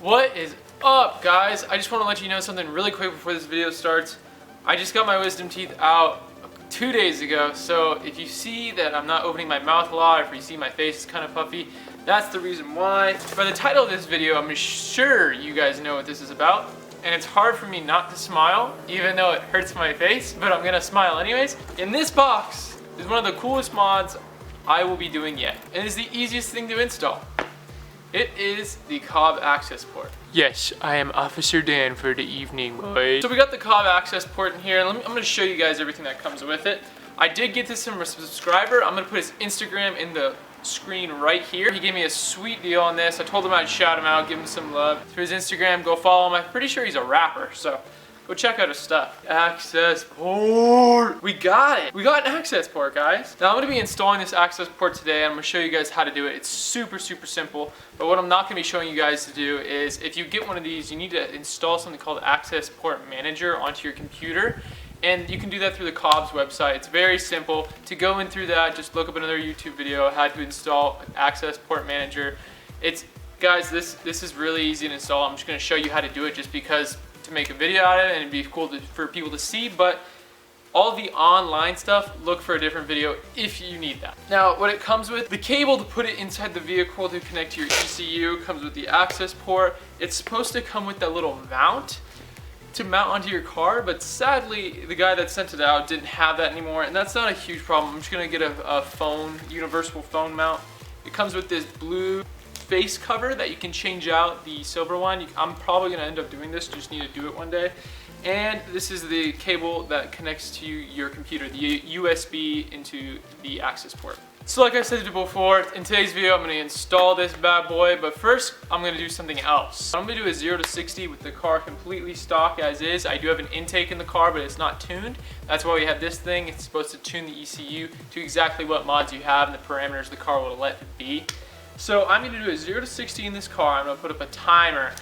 What is up, guys? I just want to let you know something really quick before this video starts. I just got my wisdom teeth out 2 days ago, so if you see that I'm not opening my mouth a lot, or if you see my face is kind of puffy, that's the reason why. By the title of this video, I'm sure you guys know what this is about, and it's hard for me not to smile, even though it hurts my face, but I'm gonna smile anyways. In this box is one of the coolest mods I will be doing yet, and it's the easiest thing to install. It is the Cobb Accessport. Yes, I am Officer Dan for the evening, boys. So we got the Cobb Accessport in here. I'm gonna show you guys everything that comes with it. I did get this from a subscriber. I'm gonna put his Instagram in the screen right here. He gave me a sweet deal on this. I told him I'd shout him out, give him some love. Through his Instagram, go follow him. I'm pretty sure he's a rapper, so go check out his stuff. Accessport. We got it. We got an Accessport, guys. Now I'm gonna be installing this Accessport today, and I'm gonna show you guys how to do it. It's super simple. But what I'm not gonna be showing you guys to do is, if you get one of these, you need to install something called Accessport Manager onto your computer. And you can do that through the Cobb's website. It's very simple. To go in through that, just look up another YouTube video, how to install Accessport Manager. Guys, this is really easy to install. I'm just gonna show you how to do it just because to make a video out of it and it'd be cool for people to see, but all the online stuff, look for a different video if you need that. Now, what it comes with, the cable to put it inside the vehicle to connect to your ECU comes with the Accessport. It's supposed to come with that little mount to mount onto your car, but sadly, the guy that sent it out didn't have that anymore, and that's not a huge problem. I'm just gonna get a universal phone mount. It comes with this blue face cover that you can change out the silver one. I'm probably gonna end up doing this, just need to do it one day. And this is the cable that connects to your computer, the USB into the Accessport. So like I said before, in today's video, I'm gonna install this bad boy, but first, I'm gonna do something else. I'm gonna do a 0 to 60 with the car completely stock as is. I do have an intake in the car, but it's not tuned. That's why we have this thing. It's supposed to tune the ECU to exactly what mods you have and the parameters the car will let it be. So I'm gonna do a 0 to 60 in this car. I'm gonna put up a timer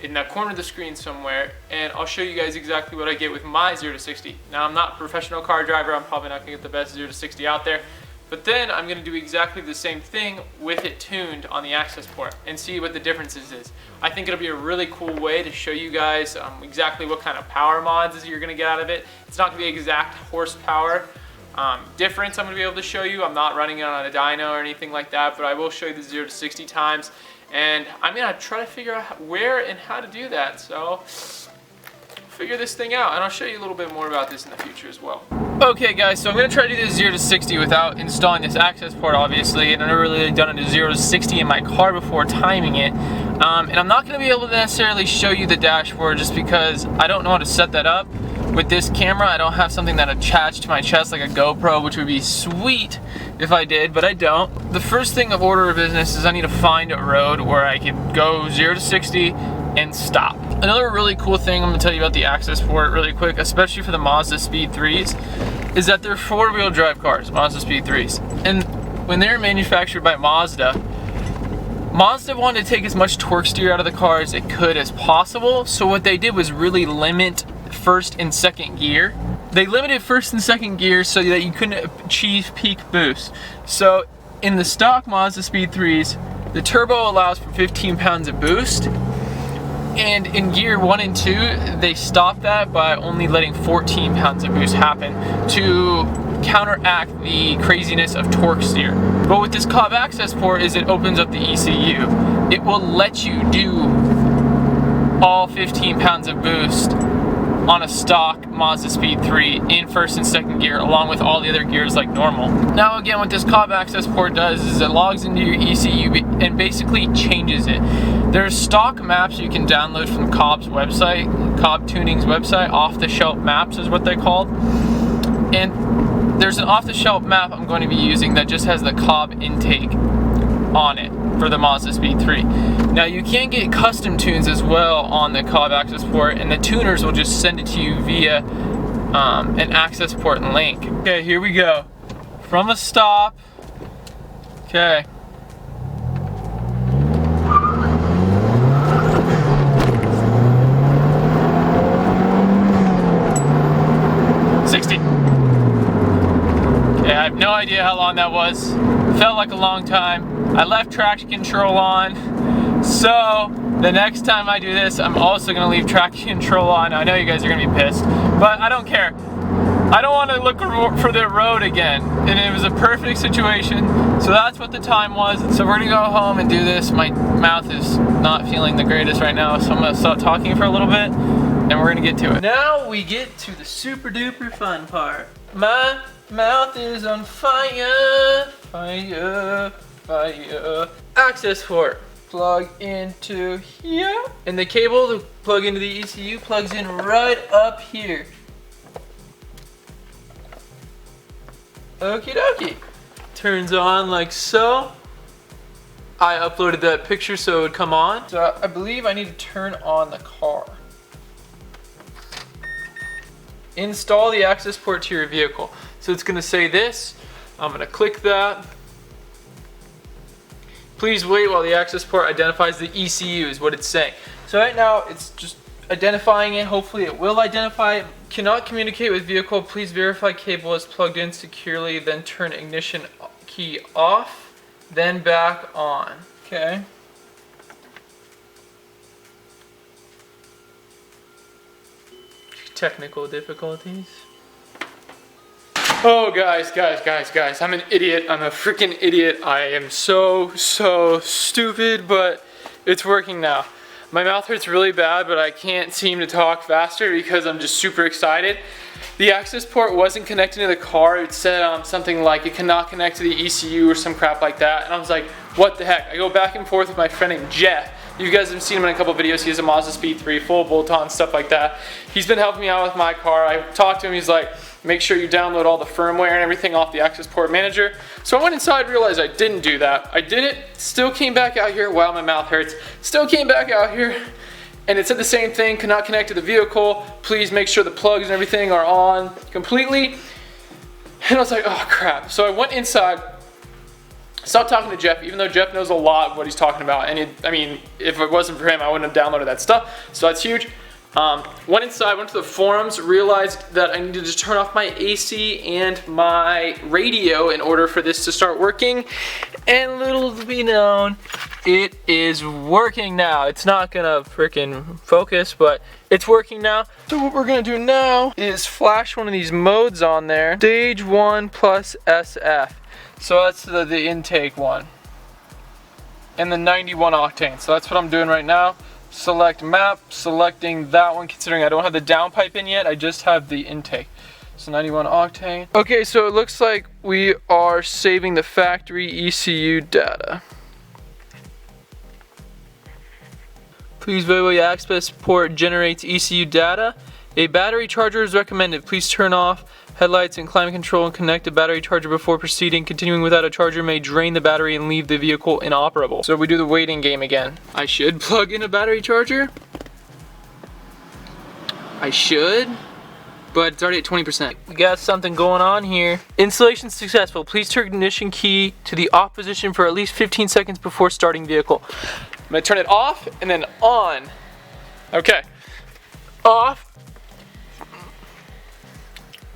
in that corner of the screen somewhere, and I'll show you guys exactly what I get with my 0 to 60. Now, I'm not a professional car driver. I'm probably not gonna get the best 0 to 60 out there. But then I'm gonna do exactly the same thing with it tuned on the Accessport and see what the differences is. I think it'll be a really cool way to show you guys exactly what kind of power mods you're gonna get out of it. It's not gonna be exact horsepower difference I'm gonna be able to show you. I'm not running it on a dyno or anything like that, but I will show you the 0 to 60 times. And I'm gonna try to figure out where and how to do that. So figure this thing out, and I'll show you a little bit more about this in the future as well. Okay guys, so I'm gonna try to do this 0 to 60 without installing this Accessport, obviously, and I've never really done a 0 to 60 in my car before timing it. And I'm not gonna be able to necessarily show you the dashboard just because I don't know how to set that up. With this camera, I don't have something that attached to my chest like a GoPro, which would be sweet if I did, but I don't. The first thing of order of business is I need to find a road where I can go 0 to 60 and stop. Another really cool thing I'm gonna tell you about the Accessport really quick, especially for the Mazdaspeed 3s, is that they're 4-wheel drive cars, Mazdaspeed 3s. And when they were manufactured by Mazda wanted to take as much torque steer out of the car as it could as possible. So what they did was really limit first and second gear. They limited first and second gear so that you couldn't achieve peak boost. So in the stock Mazdaspeed 3s, the turbo allows for 15 pounds of boost. And in gear 1 and 2, they stopped that by only letting 14 pounds of boost happen to counteract the craziness of torque steer. But with this Cobb Accessport is it opens up the ECU. It will let you do all 15 pounds of boost on a stock Mazdaspeed 3 in first and second gear, along with all the other gears like normal. Now again, what this Cobb Accessport does is it logs into your ECU and basically changes it. There's stock maps you can download from Cobb's website, Cobb Tuning's website. Off-the-shelf maps is what they call. And there's an off-the-shelf map I'm going to be using that just has the Cobb intake on it for the Mazdaspeed 3. Now you can get custom tunes as well on the Cobb Accessport, and the tuners will just send it to you via an Accessport link. Okay, here we go. From a stop. Okay. I have no idea how long that was. Felt like a long time. I left traction control on. So the next time I do this, I'm also gonna leave traction control on. I know you guys are gonna be pissed, but I don't care. I don't want to look for the road again, and it was a perfect situation. So that's what the time was. So we're gonna go home and do this. My mouth is not feeling the greatest right now, so I'm gonna stop talking for a little bit, and we're gonna get to it. Now we get to the super duper fun part. My mouth is on fire, fire, fire. Accessport. Plug into here, and the cable to plug into the ECU plugs in right up here. Okie dokie. Turns on like so. I uploaded that picture so it would come on. So I believe I need to turn on the car. Install the Accessport to your vehicle. So it's gonna say this. I'm gonna click that. Please wait while the Accessport identifies the ECU is what it's saying. So right now it's just identifying it. Hopefully it will identify it. Cannot communicate with vehicle. Please verify cable is plugged in securely. Then turn ignition key off. Then back on. Okay. Technical difficulties. Oh guys, I'm an idiot. I'm a freaking idiot. I am so stupid, but it's working now. My mouth hurts really bad, but I can't seem to talk faster because I'm just super excited. The Accessport wasn't connecting to the car. It said something like it cannot connect to the ECU or some crap like that. And I was like, what the heck? I go back and forth with my friend named Jeff. You guys have seen him in a couple videos. He has a Mazdaspeed 3, full bolt-on, stuff like that. He's been helping me out with my car. I talked to him, he's like, make sure you download all the firmware and everything off the Accessport manager. So I went inside, realized I didn't do that. I did it, still came back out here. Wow, my mouth hurts. Still came back out here, and it said the same thing, cannot connect to the vehicle. Please make sure the plugs and everything are on completely. And I was like, oh crap. So I went inside, stopped talking to Jeff, even though Jeff knows a lot of what he's talking about. And I mean, if it wasn't for him, I wouldn't have downloaded that stuff. So that's huge. Went inside, went to the forums, realized that I needed to turn off my AC and my radio in order for this to start working. And little to be known, it is working now. It's not gonna freaking focus, but it's working now. So what we're gonna do now is flash one of these modes on there. Stage 1 plus SF. So that's the intake one. And the 91 octane. So that's what I'm doing right now. Select map, selecting that one, considering I don't have the downpipe in yet, I just have the intake. So 91 octane. Okay, so it looks like we are saving the factory ECU data. Please verify Accessport generates ECU data. A battery charger is recommended. Please turn off headlights and climate control and connect a battery charger before proceeding. Continuing without a charger may drain the battery and leave the vehicle inoperable. So we do the waiting game again. I should plug in a battery charger. I should, but it's already at 20%. We got something going on here. Installation successful. Please turn ignition key to the off position for at least 15 seconds before starting vehicle. I'm gonna turn it off and then on. Okay, off.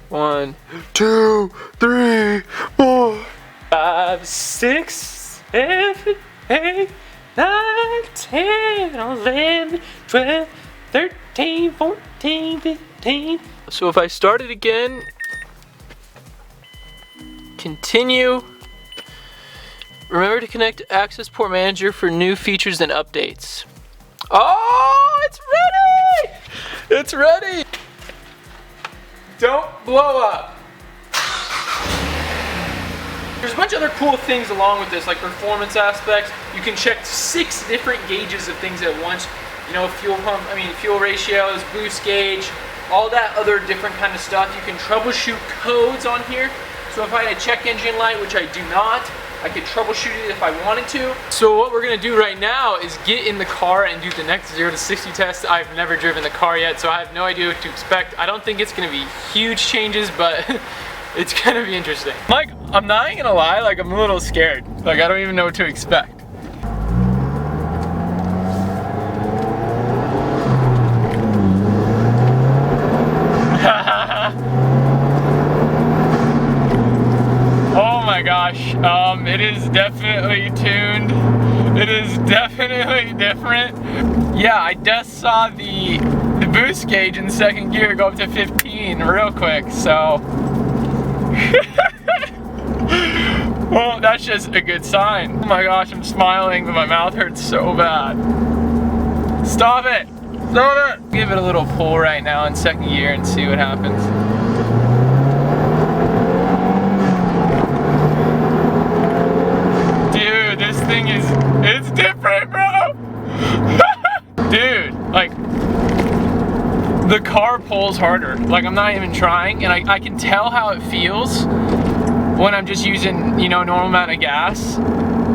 1, 2, 3, 4, 5, 6, 7, 8, 9, 10, 11, 12, 13, 14, 15. So if I start it again, continue. Remember to connect Accessport Manager for new features and updates. Oh, it's ready! It's ready! Don't blow up. There's a bunch of other cool things along with this, like performance aspects. You can check 6 different gauges of things at once. You know, fuel ratios, boost gauge, all that other different kind of stuff. You can troubleshoot codes on here. So if I had a check engine light, which I do not, I could troubleshoot it if I wanted to. So what we're gonna do right now is get in the car and do the next 0 to 60 test. I've never driven the car yet, so I have no idea what to expect. I don't think it's gonna be huge changes, but it's gonna be interesting. Like, I'm not even gonna lie, like I'm a little scared. Like I don't even know what to expect. Oh my gosh, it is definitely tuned. It is definitely way different. Yeah, I just saw the boost gauge in second gear go up to 15 real quick, so. Well, that's just a good sign. Oh my gosh, I'm smiling, but my mouth hurts so bad. Stop it! Stop it! Give it a little pull right now in second gear and see what happens. Dude, this thing is, it's different, bro! Dude, like, the car pulls harder. Like, I'm not even trying, and I can tell how it feels when I'm just using, you know, normal amount of gas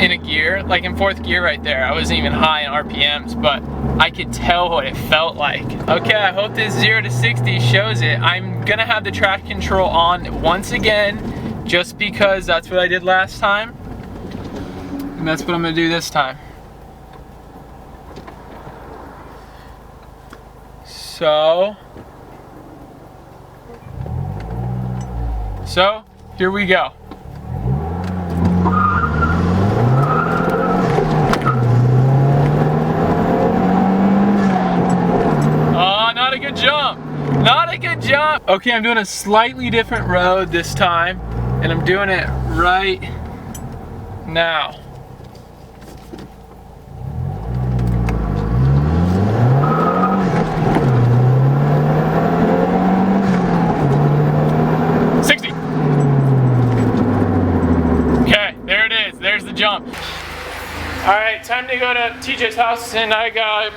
in a gear. Like in fourth gear right there, I wasn't even high in RPMs, but I could tell what it felt like. Okay, I hope this 0 to 60 shows it. I'm gonna have the traction control on once again, just because that's what I did last time. And that's what I'm gonna do this time. So here we go. Oh, not a good jump. Not a good jump. Okay, I'm doing a slightly different road this time, and I'm doing it right now. Jump. All right, time to go to TJ's house, and I got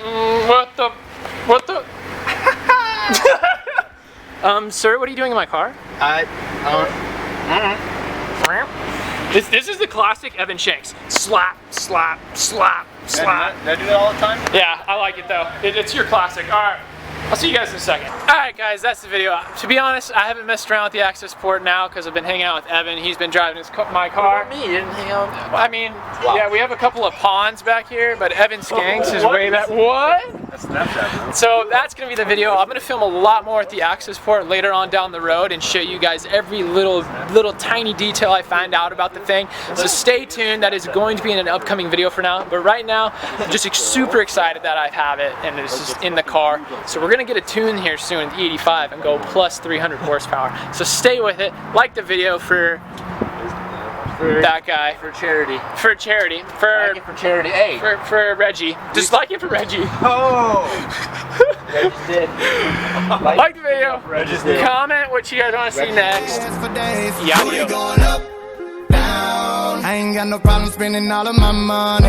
what the? Sir, what are you doing in my car? This is the classic Evan Shanks. Slap, slap, slap, slap. Did I do that all the time? Yeah, I like it though. It's your classic. All right. I'll see you guys in a second. Alright guys, that's the video. To be honest, I haven't messed around with the Accessport now because I've been hanging out with Evan. He's been driving my car. What about me? You didn't hang out? I mean, yeah, we have a couple of ponds back here, but Evan Skanks is way back. What? That's Snapchat, bro. So that's going to be the video. I'm going to film a lot more at the Accessport later on down the road and show you guys every little tiny detail I find out about the thing. So stay tuned. That is going to be in an upcoming video for now. But right now, I'm just super excited that I have it and it's just in the car. So we're going to get a tune here soon, the 85, and go plus 300 horsepower. So stay with it. Like the video for that guy. For charity. For charity. Like it for charity. Hey. For Reggie. Just like it for Reggie. Oh. Reggie did. Like the video. Reggie did. Comment what you guys want to see next. Yeah. I ain't got no problem spending all of my money.